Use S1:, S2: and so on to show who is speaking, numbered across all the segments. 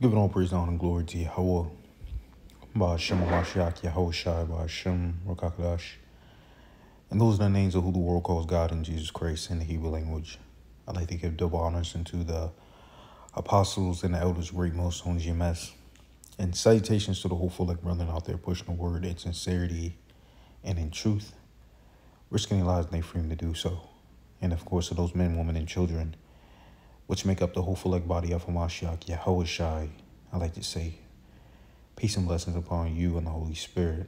S1: Giving all praise, honor, and glory to Yahweh. Ba'ashem Mashiach, Yahweh Shai, Ba'ashem Rakakadash. And those are the names of who the world calls God and Jesus Christ in the Hebrew language. I'd like to give double honors unto the apostles and the elders, great most on GMS. And salutations to the hopeful like brethren out there pushing the word in sincerity and in truth, risking their lives and their freedom to do so. And of course, to those men, women, and children which make up the hopeful like body of Mashiach, Yahweh Shai. I like to say, peace and blessings upon you and the Holy Spirit,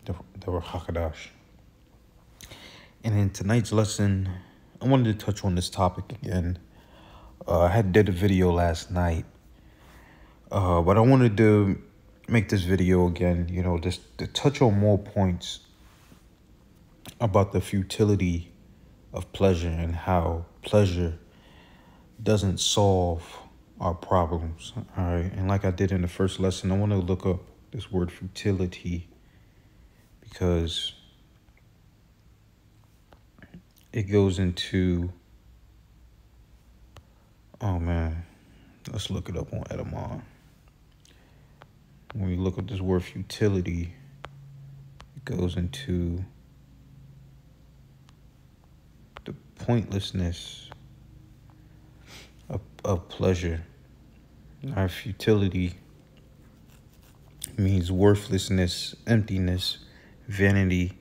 S1: the Ruach. And in tonight's lesson, I wanted to touch on this topic again. I did a video last night, but I wanted to make this video again, just to touch on more points about the futility of pleasure and how pleasure doesn't solve our problems. All right. And like I did in the first lesson, I want to look up this word futility because it goes into, oh man, let's look it up on Edamon. When we look up this word futility, it goes into the pointlessness of pleasure. Our futility means worthlessness, emptiness, vanity,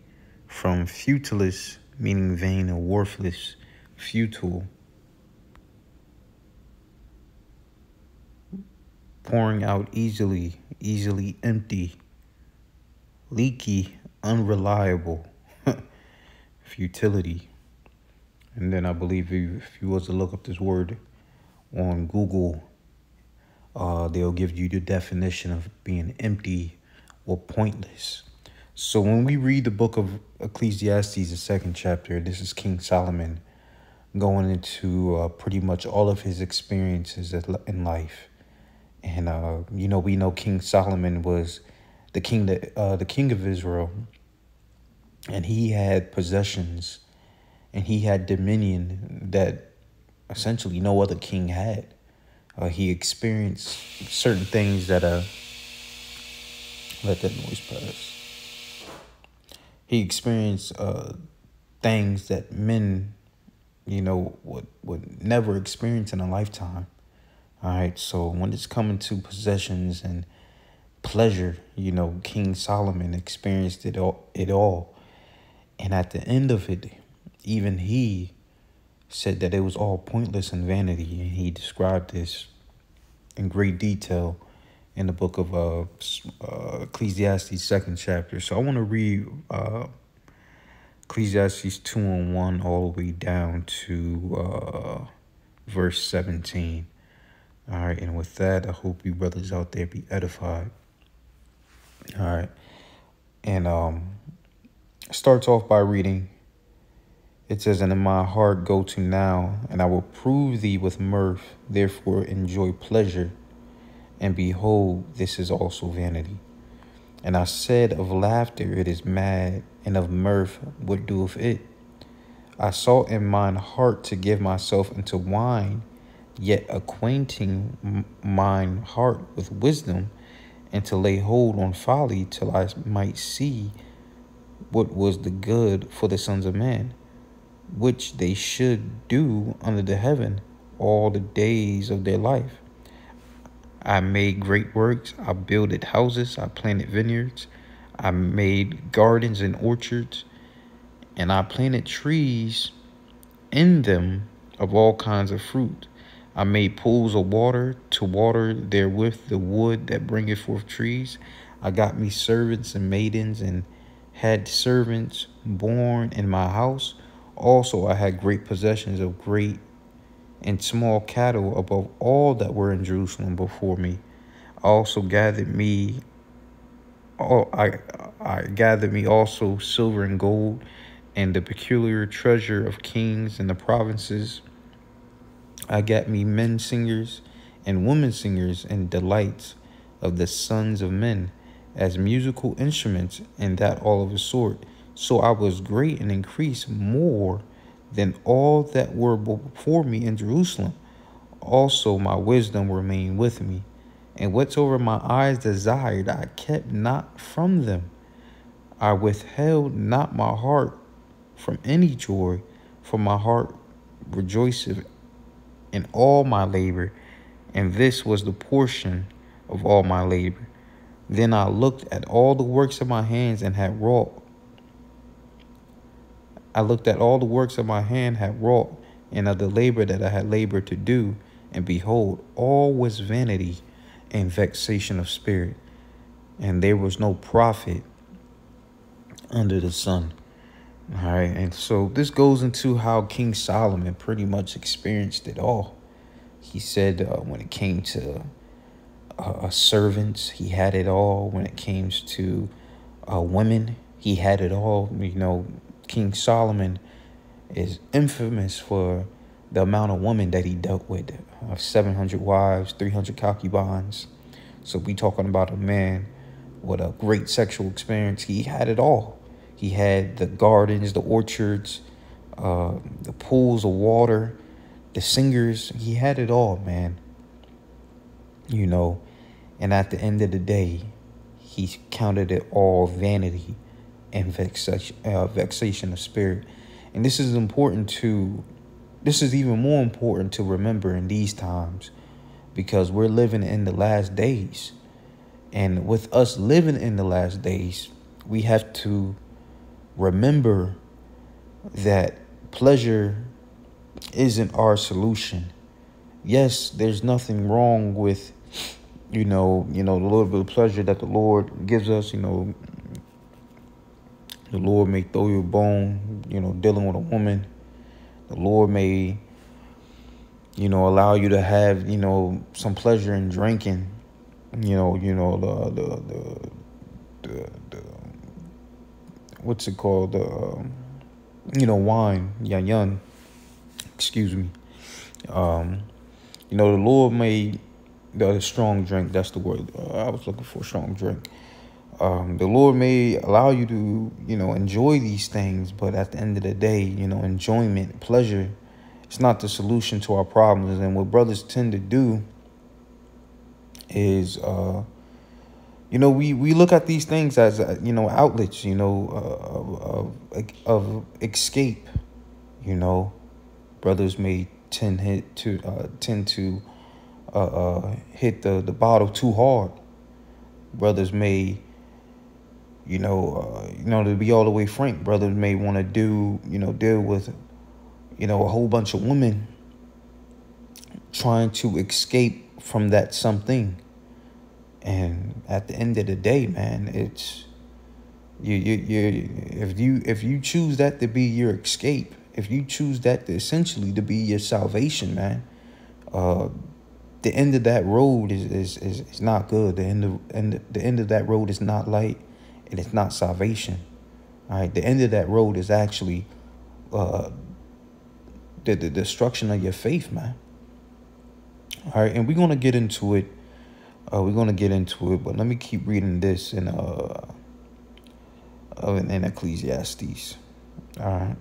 S1: from futilis, meaning vain or worthless, futile, pouring out easily, easily empty, leaky, unreliable, futility. And then I believe if you was to look up this word on Google, they'll give you the definition of being empty or pointless. So when we read the book of Ecclesiastes, the second chapter, this is King Solomon going into pretty much all of his experiences in life. And, we know King Solomon was the king of Israel, and he had possessions and he had dominion that essentially no other king had. He experienced certain things that let that noise pass. He experienced things that men, would never experience in a lifetime. All right, so when it's coming to possessions and pleasure, King Solomon experienced it all. And at the end of it, even he said that it was all pointless and vanity, and he described this in great detail in the book of Ecclesiastes, second chapter. So I want to read Ecclesiastes 2:1 all the way down to verse 17. All right, and with that, I hope you brothers out there be edified. All right, and starts off by reading. It says, "And in my heart go to now, and I will prove thee with mirth. Therefore enjoy pleasure, and behold, this is also vanity. And I said of laughter, it is mad, and of mirth, what doeth it? I sought in mine heart to give myself unto wine, yet acquainting mine heart with wisdom, and to lay hold on folly, till I might see what was the good for the sons of men, which they should do under the heaven all the days of their life. I made great works. I builded houses. I planted vineyards. I made gardens and orchards. And I planted trees in them of all kinds of fruit. I made pools of water to water therewith the wood that bringeth forth trees. I got me servants and maidens, and had servants born in my house. Also, I had great possessions of great and small cattle above all that were in Jerusalem before me. I also gathered me. I gathered me also silver and gold, and the peculiar treasure of kings in the provinces. I got me men singers and women singers, and delights of the sons of men, as musical instruments, and that all of a sort. So I was great and increased more than all that were before me in Jerusalem. Also my wisdom remained with me, and whatsoever my eyes desired, I kept not from them. I withheld not my heart from any joy, for my heart rejoiceth in all my labor, and this was the portion of all my labor. Then I looked at all the works of my hands and had wrought. I looked at all the works of my hand had wrought, and of the labor that I had labored to do, and behold, all was vanity and vexation of spirit, and there was no profit under the sun. All right, and so this goes into how King Solomon pretty much experienced it all. He said when it came to servants, he had it all. When it came to women, he had it all. You know, King Solomon is infamous for the amount of women that he dealt with. 700 wives, 300 concubines. So we talking about a man with a great sexual experience. He had it all. He had the gardens, the orchards, the pools of water, the singers. He had it all, man. You know, and at the end of the day, he counted it all vanity and vexation of spirit. And this is important to, this is even more important to remember in these times, because we're living in the last days. And with us living in the last days, we have to remember that pleasure isn't our solution. Yes, there's nothing wrong with, the little bit of pleasure that the Lord gives us. The Lord may throw you a bone, dealing with a woman. The Lord may, allow you to have, some pleasure in drinking, what's it called? Wine, yan. Excuse me. The Lord may, the strong drink, that's the word. I was looking for, strong drink. The Lord may allow you to, enjoy these things, but at the end of the day, enjoyment, pleasure, it's not the solution to our problems. And what brothers tend to do is, we look at these things as, outlets, of escape. Brothers may tend to hit the bottle too hard. Brothers may, to be all the way frank, brothers may want to deal with, a whole bunch of women trying to escape from that something. And at the end of the day, man, it's if you choose that to be your escape, if you choose that to essentially to be your salvation, man, the end of that road is not good. The end of that road is not light, and it's not salvation. All right, the end of that road is actually the destruction of your faith, man. All right, and we're gonna get into it. But let me keep reading this in Ecclesiastes. All right,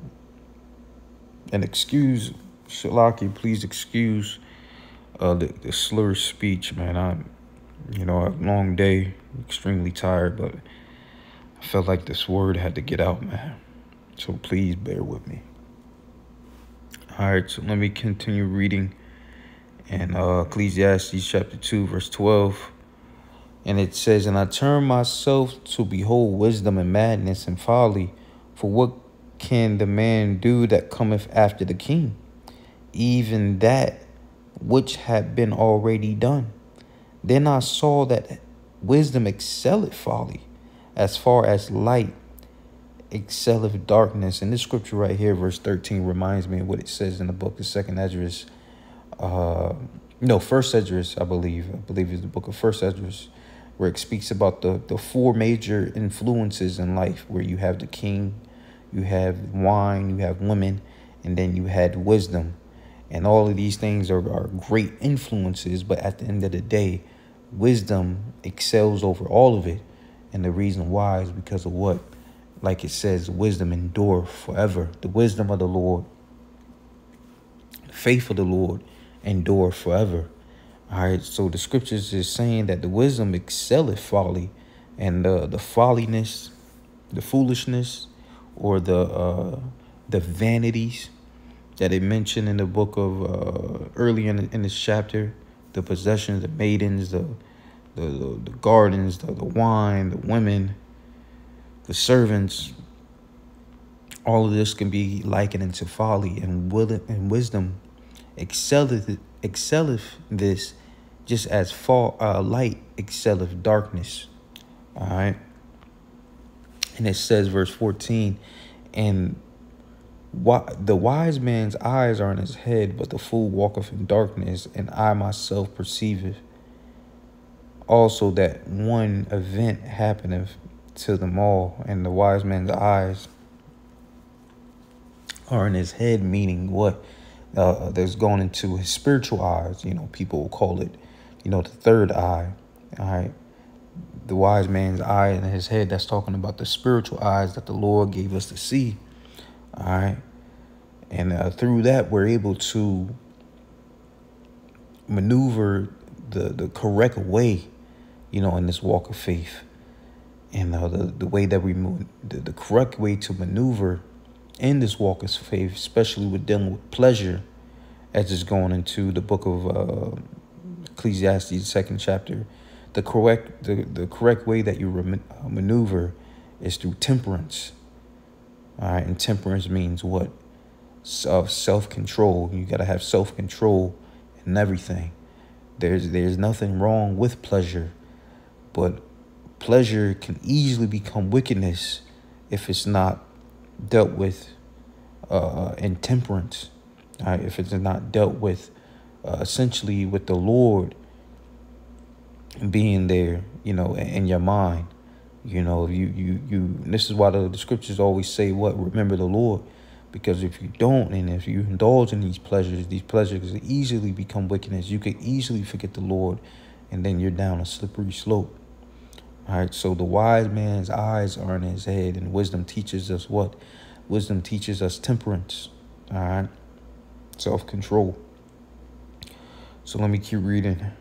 S1: and excuse Shalaki, please excuse the slur speech, man. A long day, extremely tired, but I felt like this word had to get out, man. So please bear with me. All right, so let me continue reading in Ecclesiastes chapter 2, verse 12. And it says, "And I turn myself to behold wisdom and madness and folly. For what can the man do that cometh after the king? Even that which had been already done. Then I saw that wisdom excelleth folly, as far as light excelleth darkness." And this scripture right here, verse 13, reminds me of what it says in the book of First Esdras, I believe it's the book of First Esdras, where it speaks about the four major influences in life, where you have the king, you have wine, you have women, and then you had wisdom. And all of these things are great influences, but at the end of the day, wisdom excels over all of it. And the reason why is because of what? Like it says, wisdom endure forever. The wisdom of the Lord, the faith of the Lord endure forever. All right, so the scriptures is saying that the wisdom excelleth folly, and the folliness, the foolishness, or the vanities that it mentioned in the book of early in this chapter, the possessions, the maidens, the gardens, the wine, the women, the servants. All of this can be likened into folly, and wisdom excelleth this, just as light excelleth darkness. All right. And it says, verse 14, and the wise man's eyes are in his head, but the fool walketh in darkness, and I myself perceiveth also that one event happeneth to them all, and the wise man's eyes are in his head, meaning what? There's going into his spiritual eyes. People will call it, the third eye. All right. The wise man's eye in his head, that's talking about the spiritual eyes that the Lord gave us to see. All right. And through that, we're able to maneuver the correct way, in this walk of faith. And the way that we move, the correct way to maneuver in this walk of faith, especially with dealing with pleasure, as it's going into the book of Ecclesiastes, the 2nd chapter. The correct way that you maneuver is through temperance. All right, and temperance means what? Self-control. You got to have self-control in everything. There's nothing wrong with pleasure, but pleasure can easily become wickedness if it's not dealt with in temperance. All right, if it's not dealt with essentially with the Lord being there, in your mind. This is why the scriptures always say what? Remember the Lord. Because if you don't, and if you indulge in these pleasures easily become wickedness. You could easily forget the Lord, and then you're down a slippery slope. All right, so the wise man's eyes are in his head, and wisdom teaches us what? Wisdom teaches us temperance. All right, self-control. So let me keep reading.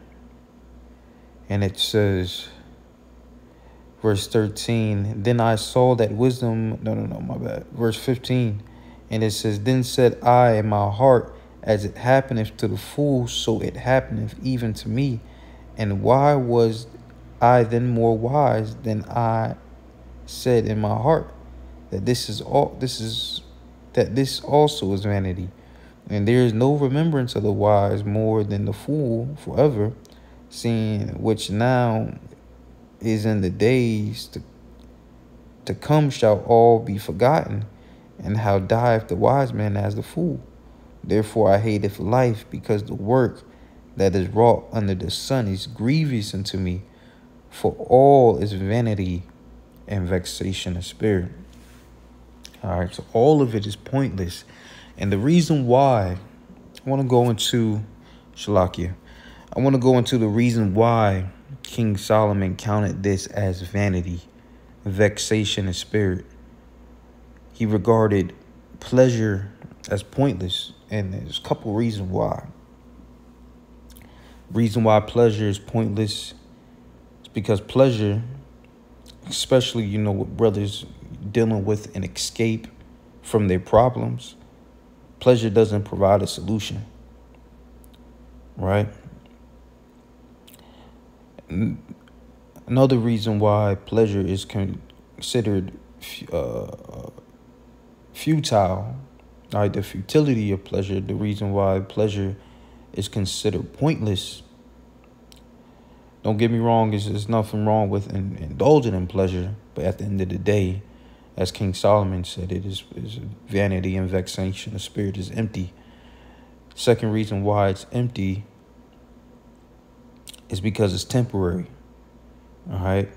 S1: And it says, verse 13, then I saw that wisdom, my bad. Verse 15, and it says, then said I in my heart, as it happeneth to the fool, so it happeneth even to me. And why was I then more wise than I said in my heart, that this also is vanity. And there is no remembrance of the wise more than the fool forever, seeing which now is in the days to come shall all be forgotten, and how dieth the wise man as the fool. Therefore I hateth life, because the work that is wrought under the sun is grievous unto me, for all is vanity and vexation of spirit. All right, so all of it is pointless. And the reason why I want to go into Shalakia, I want to go into the reason why King Solomon counted this as vanity, vexation of spirit. He regarded pleasure as pointless, and there's a couple reasons why. Reason why pleasure is pointless is because pleasure, especially, with brothers dealing with an escape from their problems, pleasure doesn't provide a solution, right? Another reason why pleasure is considered futile, right? The futility of pleasure, the reason why pleasure is considered pointless. Don't get me wrong, there's nothing wrong with indulging in pleasure, but at the end of the day, as King Solomon said, it is vanity and vexation. The spirit is empty. Second reason why it's empty is because it's temporary. All right,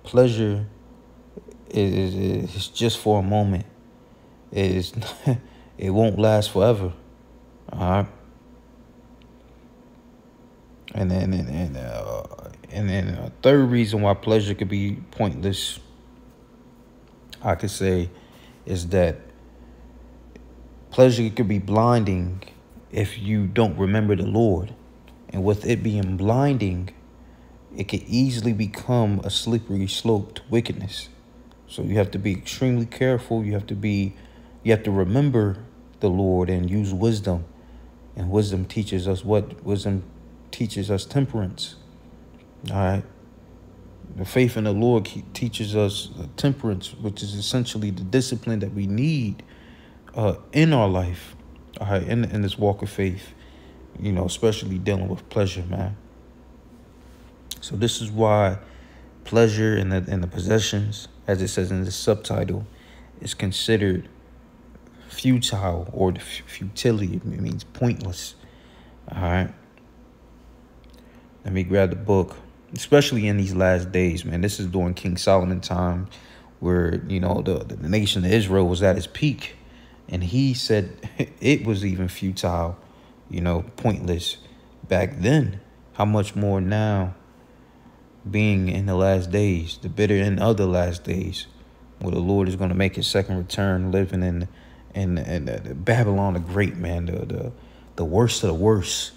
S1: pleasure is just for a moment. It won't last forever. All right. And then a third reason why pleasure could be pointless, I could say, is that pleasure could be blinding if you don't remember the Lord. And with it being blinding, it could easily become a slippery slope to wickedness. So you have to be extremely careful. You have to remember the Lord and use wisdom. And wisdom teaches us what? Wisdom teaches us temperance. All right. The faith in the Lord teaches us temperance, which is essentially the discipline that we need in our life, all right, in this walk of faith, especially dealing with pleasure, man. So this is why pleasure and the possessions, as it says in the subtitle, is considered futile, or the futility. It means pointless. All right. Let me grab the book, especially in these last days, man. This is during King Solomon time, where, the nation of Israel was at its peak. And he said it was even futile, pointless back then. How much more now, being in the last days, the bitter end of the last days, where the Lord is going to make his second return, living in Babylon the Great, man, the worst of the worst.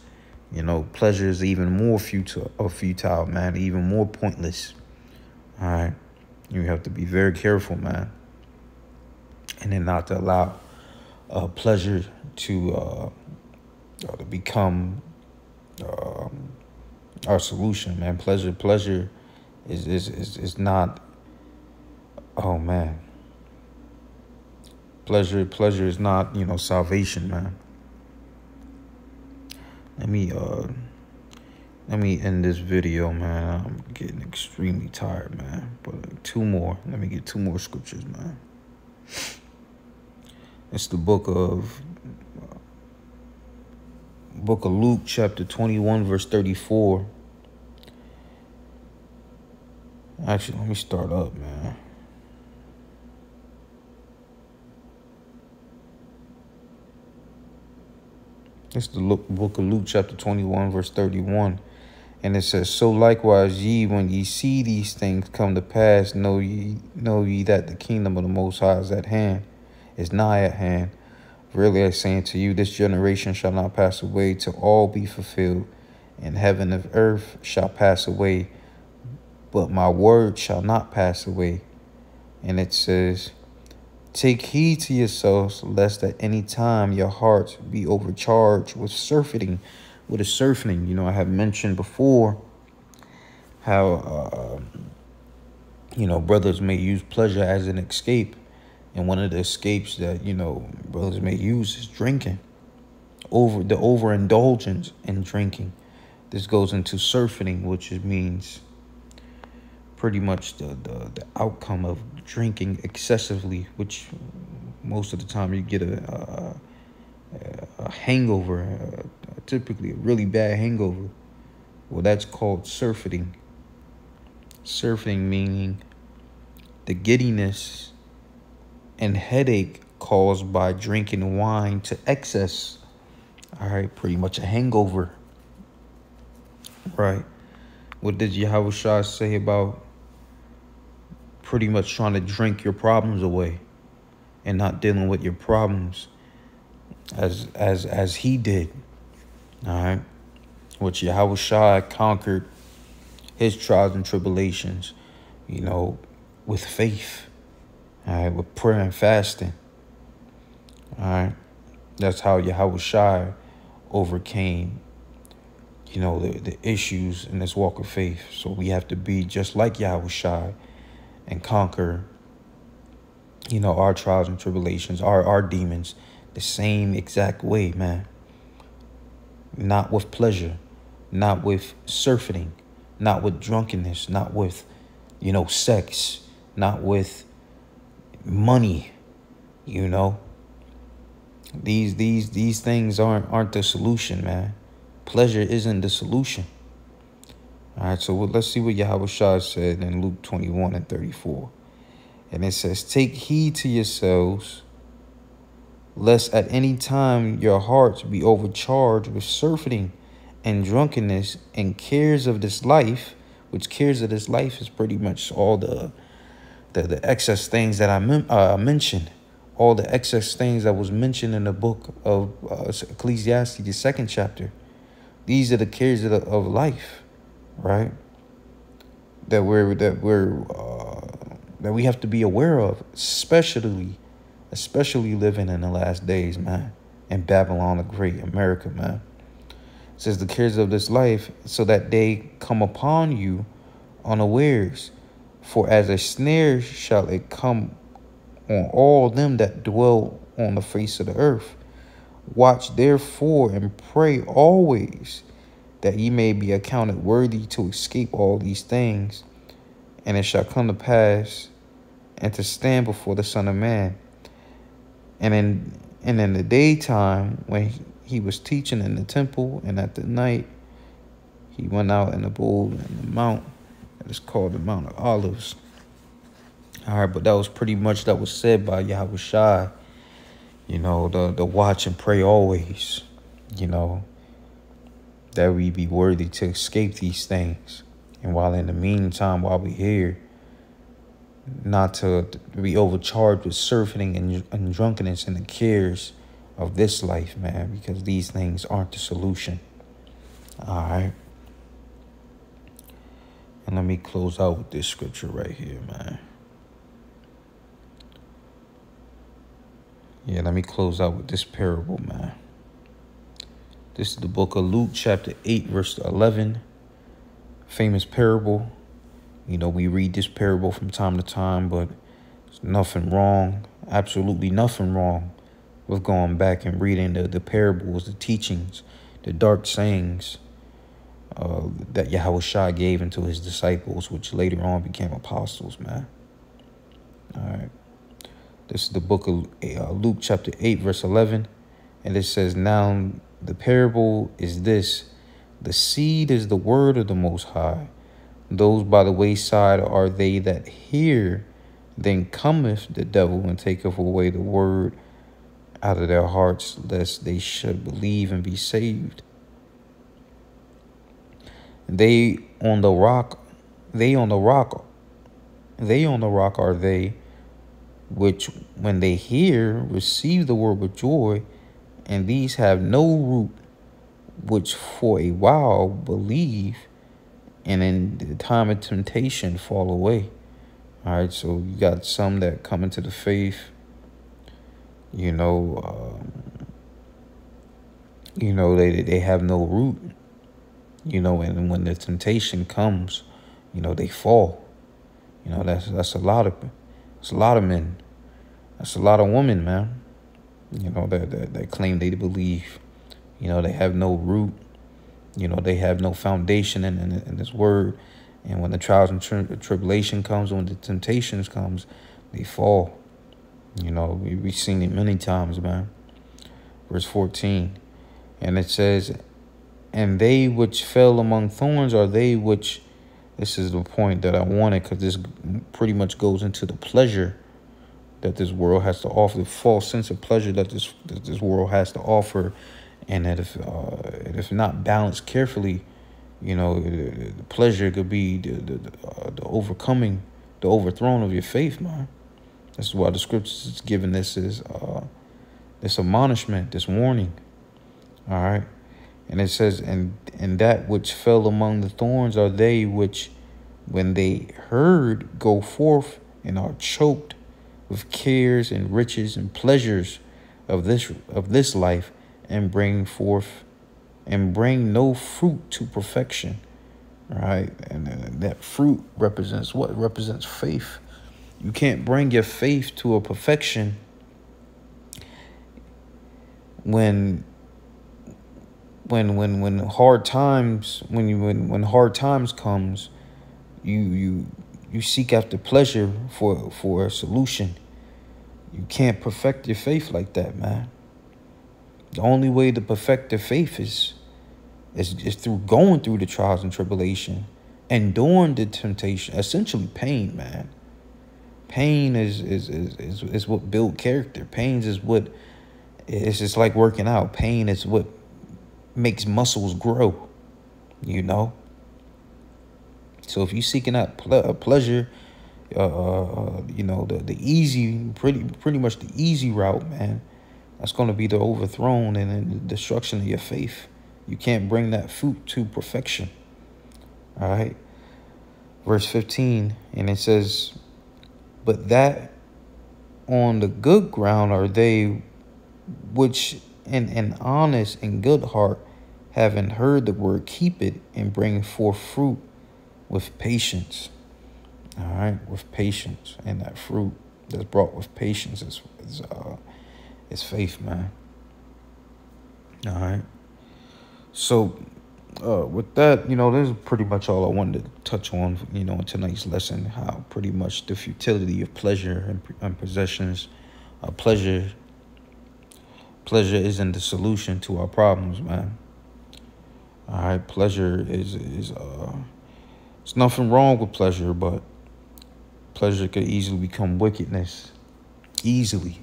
S1: Pleasure is even more futile, man, even more pointless. All right. You have to be very careful, man. And then not to allow pleasure to become our solution, man. Pleasure is not, oh man. Pleasure is not, salvation, man. Let me end this video, man. I'm getting extremely tired, man. But two more. Let me get two more scriptures, man. It's the book of Luke, chapter 21, verse 34. Actually, let me start up, man. It's the book of Luke, chapter 21, verse 31. And it says, "So likewise ye, when ye see these things come to pass, know ye that the kingdom of the Most High is at hand, is nigh at hand. Verily I say unto you, this generation shall not pass away till all be fulfilled. And heaven and earth shall pass away, but my word shall not pass away." And it says, "Take heed to yourselves, lest at any time your hearts be overcharged with surfeiting." What is surfeiting? I have mentioned before how, brothers may use pleasure as an escape. And one of the escapes that, brothers may use is drinking. The overindulgence in drinking. This goes into surfeiting, which means pretty much the outcome of drinking excessively, which most of the time you get a hangover, typically a really bad hangover. Well, that's called surfeiting. Surfeiting meaning the giddiness and headache caused by drinking wine to excess. All right, pretty much a hangover. Right. What did Yahushua say about pretty much trying to drink your problems away and not dealing with your problems as he did? All right. Which Yahushua conquered his trials and tribulations, with faith. All right, with prayer and fasting. All right. That's how Yahushua overcame, the issues in this walk of faith. So we have to be just like Yahushua and conquer, our trials and tribulations, our demons, the same exact way, man. Not with pleasure, not with surfeiting, not with drunkenness, not with, sex, not with money, These things aren't the solution, man. Pleasure isn't the solution. All right, so let's see what Yahushua said in Luke 21 and 34. And it says, "Take heed to yourselves, lest at any time your hearts be overcharged with surfeiting and drunkenness and cares of this life," which cares of this life is pretty much all the excess things that I mentioned. All the excess things that was mentioned in the book of Ecclesiastes, the 2nd chapter. These are the cares of life, right? That we have to be aware of, especially living in the last days, man. In Babylon the Great, America, man. It says the cares of this life, so that they come upon you unawares. For as a snare shall it come on all them that dwell on the face of the earth. Watch therefore and pray always, that ye may be accounted worthy to escape all these things, and it shall come to pass, and to stand before the Son of Man. And in the daytime, when he was teaching in the temple, and at the night he went out in the bold in the mount that is called the Mount of Olives. All right, but that was pretty much that was said by Yahushua. You know, the watch and pray always. You know, that we be worthy to escape these things. And while in the meantime, while we're here, not to be overcharged with surfeiting and drunkenness and the cares of this life, man, because these things aren't the solution. All right. And let me close out with this scripture right here, man. Yeah, let me close out with this parable, man. This is the book of Luke, chapter 8, verse 11. Famous parable. You know, we read this parable from time to time, but there's nothing wrong, absolutely nothing wrong with going back and reading the parables, the teachings, the dark sayings that Yahushua gave into his disciples, which later on became apostles, man. All right. This is the book of Luke, chapter 8, verse 11. And it says, now the parable is this. The seed is the word of the Most High. Those by the wayside are they that hear. Then cometh the devil and taketh away the word out of their hearts, lest they should believe and be saved. They on the rock are they which, when they hear, receive the word with joy, and these have no root, which for a while believe, and in the time of temptation fall away. All right, so you got some that come into the faith, they have no root, and when the temptation comes, they fall. That's a lot of men. That's a lot of women, man. That claim they believe. They have no root. They have no foundation in this word. And when the trials and tribulation comes, when the temptations comes, they fall. We've seen it many times, man. Verse 14. And it says, and they which fell among thorns are they which, this is the point that I wanted, because this pretty much goes into the pleasure that this world has to offer, the false sense of pleasure that this world has to offer. And that if not balanced carefully, the pleasure could be the overthrowing of your faith, man. That's why the scriptures is giving this admonishment, this warning. All right. And it says, and that which fell among the thorns are they which, when they heard, go forth and are choked with cares and riches and pleasures of this life, and bring no fruit to perfection. Right. And that fruit represents what? It represents faith. You can't bring your faith to a perfection when hard times comes, you seek after pleasure for a solution. You can't perfect your faith like that, man. The only way to perfect the faith is through going through the trials and tribulation, enduring the temptation, essentially pain, man. Pain is what builds character. Pain is what, it's just like working out. Pain is what makes muscles grow, So if you're seeking out pleasure, the easy, pretty much the easy route, man, that's going to be the overthrown and the destruction of your faith. You can't bring that fruit to perfection. All right. Verse 15, and it says, but that on the good ground are they which in an honest and good heart, having heard the word, keep it and bring forth fruit with patience. All right, with patience. And that fruit that's brought with patience is faith, man. All right. So with that, this is pretty much all I wanted to touch on, in tonight's lesson, how pretty much the futility of pleasure and possessions. Pleasure isn't the solution to our problems, man. All right, pleasure is it's nothing wrong with pleasure, but pleasure could easily become wickedness. Easily.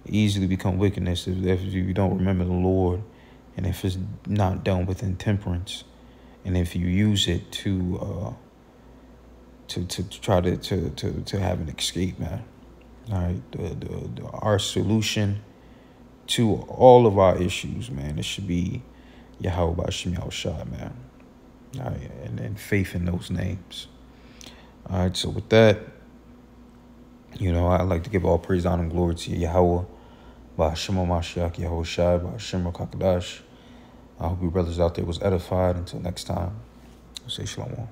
S1: Easily become wickedness if you don't remember the Lord, and if it's not done with intemperance, and if you use it to try to have an escape, man. All right, our solution to all of our issues, man, it should be Yahweh B'Shem Yahushua, man. All right, and faith in those names. All right, so with that, I'd like to give all praise, honor, and glory to Yahweh B'Shem Mashiach Yahushua B'Shem Kakadash. I hope you brothers out there was edified. Until next time, say shalom.